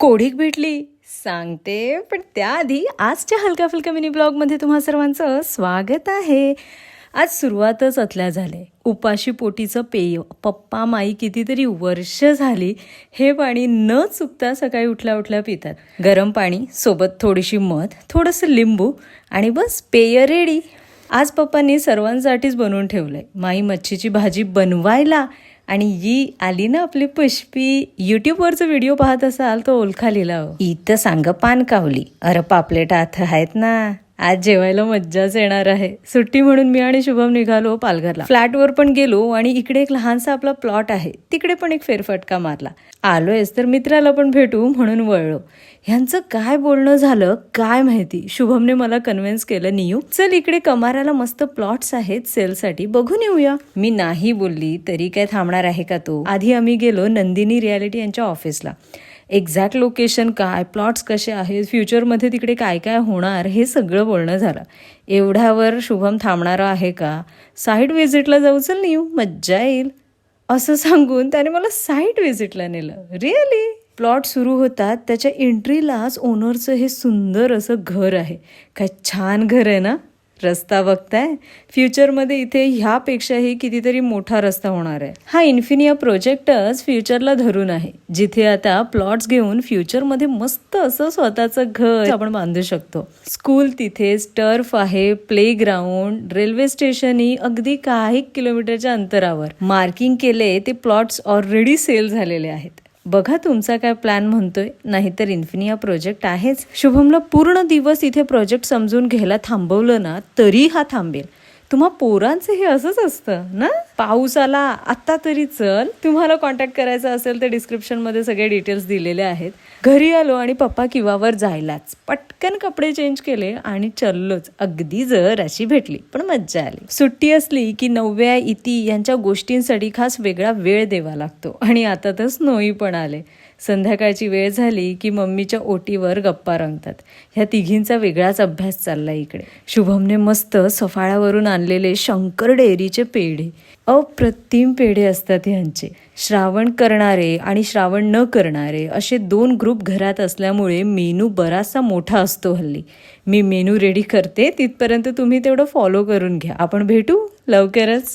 कोडीक भेटली सांगते, पण त्याआधी आजच्या हलका फुलका मिनी ब्लॉगमध्ये तुम्हा सर्वांचं स्वागत आहे. आज सुरुवातच अतल्या झाले. उपाशी पोटीचं पेय पप्पा माई कितीतरी वर्ष झाली हे पाणी न चुकता सकाळी उठल्या उठल्या पितात. गरम पाणी सोबत थोडीशी मध, थोडंसं लिंबू आणि बस पेय रेडी. आज पप्पांनी सर्वांसाठीच बनवून ठेवलंय. माई मच्छीची भाजी बनवायला आणि ही आली ना आपली पुष्पी. यूट्यूबवरचं व्हिडिओ पाहत असाल तो ओळखा लिहिला इथं सांग पान कावली. अरे पापलेट आथ आहेत ना. आज जेवायला मज्जाच येणार आहे. सुट्टी म्हणून मी आणि शुभम निघालो पालघरला. फ्लॅटवर पण गेलो आणि इकडे एक लहानसा आपला प्लॉट आहे तिकडे पण एक फेरफटका मारला. आलोयस तर मित्राला पण भेटू म्हणून वळलो. ह्यांचं काय बोलणं झालं काय माहिती. शुभमने मला कन्व्हिन्स केलं, नियू चल इकडे कमाराला मस्त प्लॉट्स आहेत सेलसाठी, बघून येऊया. मी नाही बोलली तरी काय थांबणार आहे का तो. आधी आम्ही गेलो नंदिनी रियालिटी यांच्या ऑफिसला. एक्झॅक्ट लोकेशन काय, प्लॉट्स कसे आहेत, फ्युचरमध्ये तिकडे काय काय होणार हे सगळं बोलणं झालं. एवढ्यावर शुभम थांबणारा आहे का. साईट व्हिजिटला जाऊ चल नियू मज्जा येईल असं सांगून त्याने मला साईट व्हिजिटला नेलं. रिअली प्लॉट सुरू होतात त्याच्या एंट्रीलाच ओनरचं हे सुंदर असं घर आहे. काय छान घर आहे ना. रस्ता बघताय, फ्युचरमध्ये इथे ह्यापेक्षाही कितीतरी मोठा रस्ता होणार आहे. हा इन्फिनिया प्रोजेक्टच फ्युचरला धरून आहे, जिथे आता प्लॉट्स घेऊन फ्युचरमध्ये मस्त असं स्वतःचं घर आपण बांधू शकतो. स्कूल तिथेच, टर्फ आहे, प्ले ग्राउंड, रेल्वे स्टेशनही अगदी काही किलोमीटरच्या अंतरावर. मार्किंग केले ते प्लॉट्स ऑलरेडी सेल झालेले आहेत. बघा तुमचा काय प्लॅन म्हणतोय. नाहीतर इन्फिनिया प्रोजेक्ट आहेच. शुभमला पूर्ण दिवस इथे प्रोजेक्ट समजून घ्यायला थांबवलं ना तरी हा थांबेल. तुम्हा पोरांचं हे असंच असतं ना. पाऊस आला आत्ता तरी चल. तुम्हाला कॉन्टॅक्ट करायचा असेल तर डिस्क्रिप्शनमध्ये सगळे डिटेल्स दिलेले आहेत. घरी आलो आणि पप्पा किवावर जायलाच पटकन कपडे चेंज केले आणि चललोच. अगदी जर अशी भेटली पण मज्जा आली. सुट्टी असली की नव्या इती यांच्या गोष्टींसाठी खास वेगळा वेळ द्यावा लागतो. आणि आता तर स्नोई पण आले. संध्याकाळची वेळ झाली की मम्मीच्या ओटीवर गप्पा रंगतात. ह्या तिघींचा वेगळाच अभ्यास चाललाय इकडे. शुभमने मस्त सफाळ्यावरून आणलेले शंकर डेअरीचे पेढे, अप्रतिम पेढे असतात ह्यांचे. श्रावण करणारे आणि श्रावण न करणारे असे 2 ग्रुप घरात असल्यामुळे मेनू बराचसा मोठा असतो हल्ली. मी मेनू रेडी करते, तिथपर्यंत तुम्ही तेवढं फॉलो करून घ्या. आपण भेटू लवकरच.